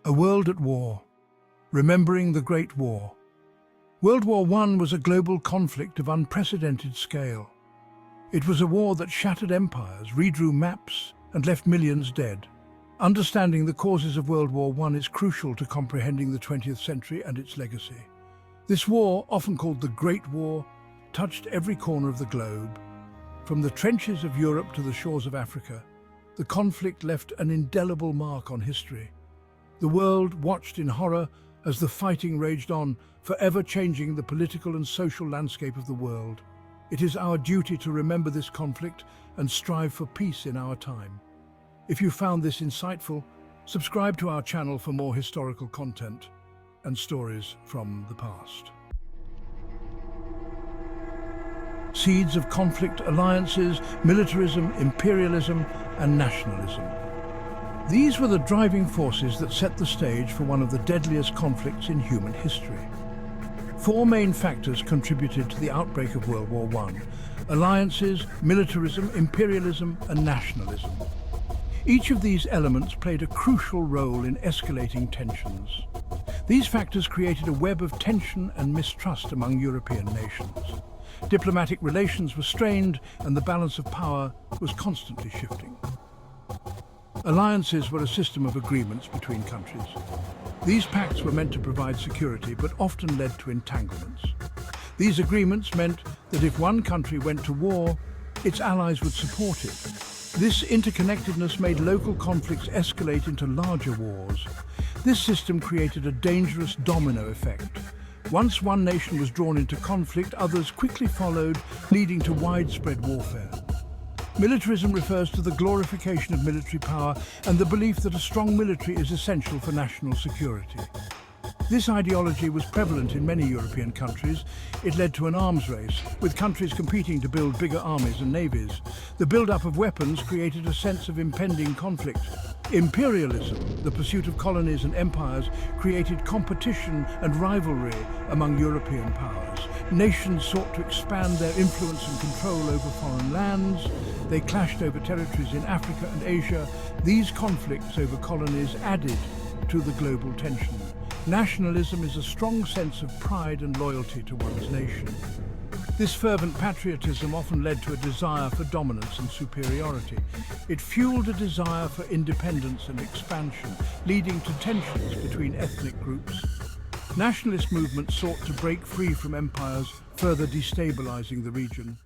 A world at war. Remembering the Great War. World War I was a global conflict of unprecedented scale. It was a war that shattered empires, redrew maps, and left millions dead. Understanding the causes of World War I is crucial to comprehending the 20th century and its legacy. This war, often called the Great War, touched every corner of the globe. From the trenches of Europe to the shores of Africa, the conflict left an indelible mark on history. The world watched in horror as the fighting raged on, forever changing the political and social landscape of the world. It is our duty to remember this conflict and strive for peace in our time. If you found this insightful, subscribe to our channel for more historical content and stories from the past. Seeds of conflict, alliances, militarism, imperialism, and nationalism. These were the driving forces that set the stage for one of the deadliest conflicts in human history. Four main factors contributed to the outbreak of World War I: alliances, militarism, imperialism, and nationalism. Each of these elements played a crucial role in escalating tensions. These factors created a web of tension and mistrust among European nations. Diplomatic relations were strained, and the balance of power was constantly shifting. Alliances were a system of agreements between countries. These pacts were meant to provide security, but often led to entanglements. These agreements meant that if one country went to war, its allies would support it. This interconnectedness made local conflicts escalate into larger wars. This system created a dangerous domino effect. Once one nation was drawn into conflict, others quickly followed, leading to widespread warfare. Militarism refers to the glorification of military power and the belief that a strong military is essential for national security. This ideology was prevalent in many European countries. It led to an arms race, with countries competing to build bigger armies and navies. The build-up of weapons created a sense of impending conflict. Imperialism, the pursuit of colonies and empires, created competition and rivalry among European powers. Nations sought to expand their influence and control over foreign lands. They clashed over territories in Africa and Asia. These conflicts over colonies added to the global tension. Nationalism is a strong sense of pride and loyalty to one's nation. This fervent patriotism often led to a desire for dominance and superiority. It fueled a desire for independence and expansion, leading to tensions between ethnic groups. Nationalist movements sought to break free from empires, further destabilizing the region.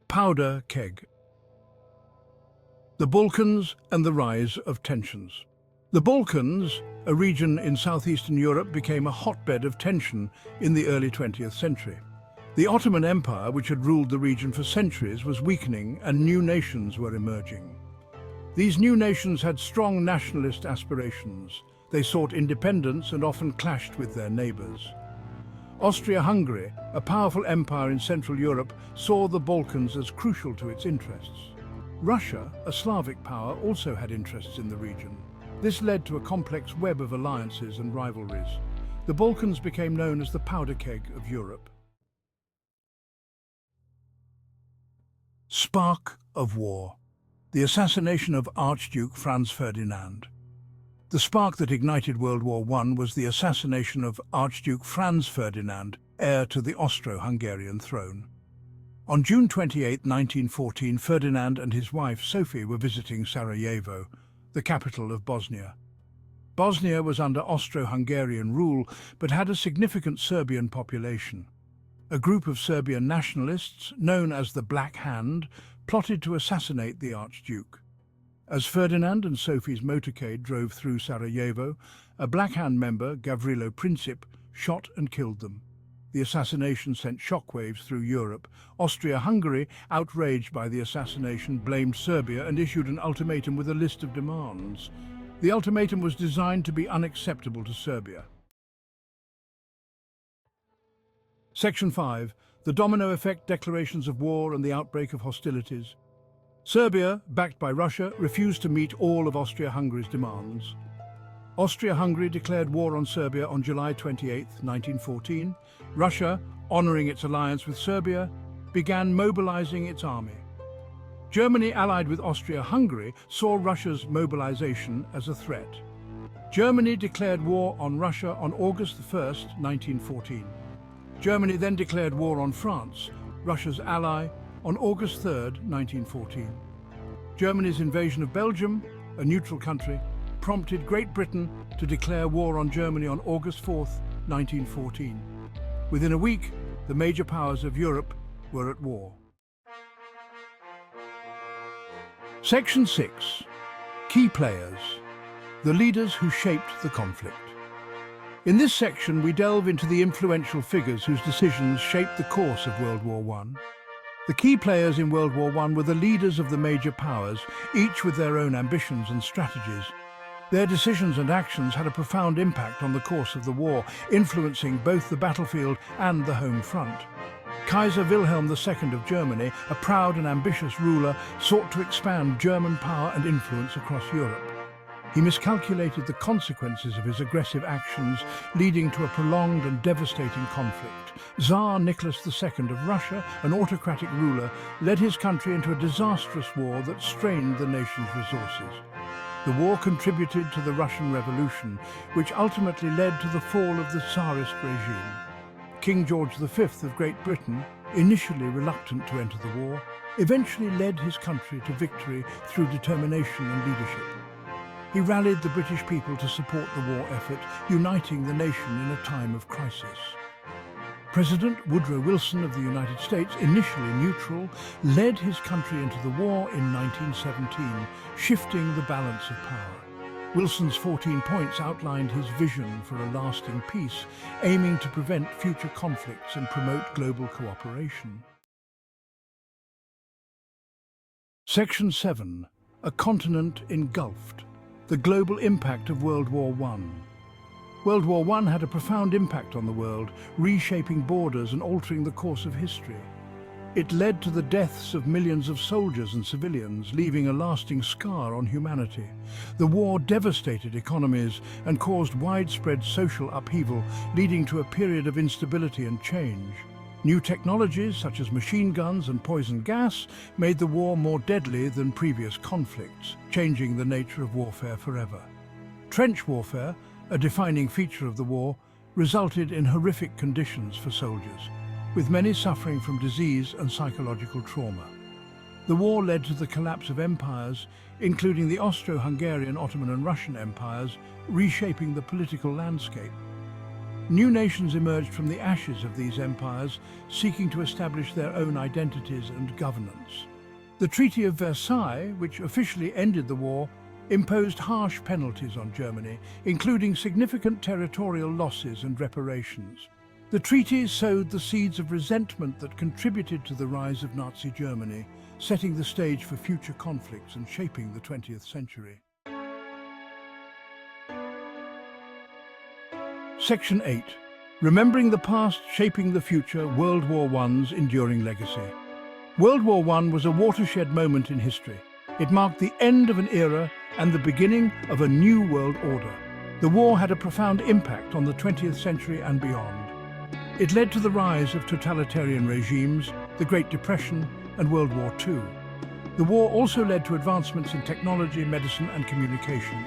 Powder keg. The Balkans and the rise of tensions. The Balkans, a region in southeastern Europe, became a hotbed of tension in the early 20th century. The Ottoman Empire, which had ruled the region for centuries, was weakening and new nations were emerging. These new nations had strong nationalist aspirations. They sought independence and often clashed with their neighbors. Austria-Hungary, a powerful empire in Central Europe, saw the Balkans as crucial to its interests. Russia, a Slavic power, also had interests in the region. This led to a complex web of alliances and rivalries. The Balkans became known as the powder keg of Europe. Spark of war. The assassination of Archduke Franz Ferdinand. The spark that ignited World War I was the assassination of Archduke Franz Ferdinand, heir to the Austro-Hungarian throne. On June 28, 1914, Ferdinand and his wife Sophie were visiting Sarajevo, the capital of Bosnia. Bosnia was under Austro-Hungarian rule, but had a significant Serbian population. A group of Serbian nationalists, known as the Black Hand, plotted to assassinate the Archduke. As Ferdinand and Sophie's motorcade drove through Sarajevo, a Black Hand member, Gavrilo Princip, shot and killed them. The assassination sent shockwaves through Europe. Austria-Hungary, outraged by the assassination, blamed Serbia and issued an ultimatum with a list of demands. The ultimatum was designed to be unacceptable to Serbia. Section 5. The domino effect, declarations of war and the outbreak of hostilities. Serbia, backed by Russia, refused to meet all of Austria-Hungary's demands. Austria-Hungary declared war on Serbia on July 28, 1914. Russia, honoring its alliance with Serbia, began mobilizing its army. Germany, allied with Austria-Hungary, saw Russia's mobilization as a threat. Germany declared war on Russia on August 1st, 1914. Germany then declared war on France, Russia's ally, on August 3rd, 1914. Germany's invasion of Belgium, a neutral country, prompted Great Britain to declare war on Germany on August 4th, 1914. Within a week, the major powers of Europe were at war. Section 6. Key players. The leaders who shaped the conflict. In this section, we delve into the influential figures whose decisions shaped the course of World War I. The key players in World War I were the leaders of the major powers, each with their own ambitions and strategies. Their decisions and actions had a profound impact on the course of the war, influencing both the battlefield and the home front. Kaiser Wilhelm II of Germany, a proud and ambitious ruler, sought to expand German power and influence across Europe. He miscalculated the consequences of his aggressive actions, leading to a prolonged and devastating conflict. Tsar Nicholas II of Russia, an autocratic ruler, led his country into a disastrous war that strained the nation's resources. The war contributed to the Russian Revolution, which ultimately led to the fall of the Tsarist regime. King George V of Great Britain, initially reluctant to enter the war, eventually led his country to victory through determination and leadership. He rallied the British people to support the war effort, uniting the nation in a time of crisis. President Woodrow Wilson of the United States, initially neutral, led his country into the war in 1917, shifting the balance of power. Wilson's 14 points outlined his vision for a lasting peace, aiming to prevent future conflicts and promote global cooperation. Section 7. A continent engulfed. The global impact of World War I. World War I had a profound impact on the world, reshaping borders and altering the course of history. It led to the deaths of millions of soldiers and civilians, leaving a lasting scar on humanity. The war devastated economies and caused widespread social upheaval, leading to a period of instability and change. New technologies, such as machine guns and poison gas, made the war more deadly than previous conflicts, changing the nature of warfare forever. Trench warfare, a defining feature of the war, resulted in horrific conditions for soldiers, with many suffering from disease and psychological trauma. The war led to the collapse of empires, including the Austro-Hungarian, Ottoman and Russian empires, reshaping the political landscape. New nations emerged from the ashes of these empires, seeking to establish their own identities and governance. The Treaty of Versailles, which officially ended the war, imposed harsh penalties on Germany, including significant territorial losses and reparations. The treaty sowed the seeds of resentment that contributed to the rise of Nazi Germany, setting the stage for future conflicts and shaping the 20th century. Section 8. Remembering the past, shaping the future, World War I's enduring legacy. World War I was a watershed moment in history. It marked the end of an era and the beginning of a new world order. The war had a profound impact on the 20th century and beyond. It led to the rise of totalitarian regimes, the Great Depression, and World War II. The war also led to advancements in technology, medicine, and communication.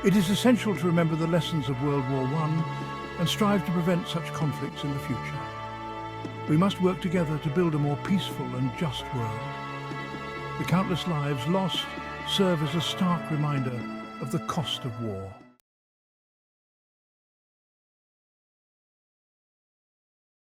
It is essential to remember the lessons of World War I and strive to prevent such conflicts in the future. We must work together to build a more peaceful and just world. The countless lives lost serve as a stark reminder of the cost of war.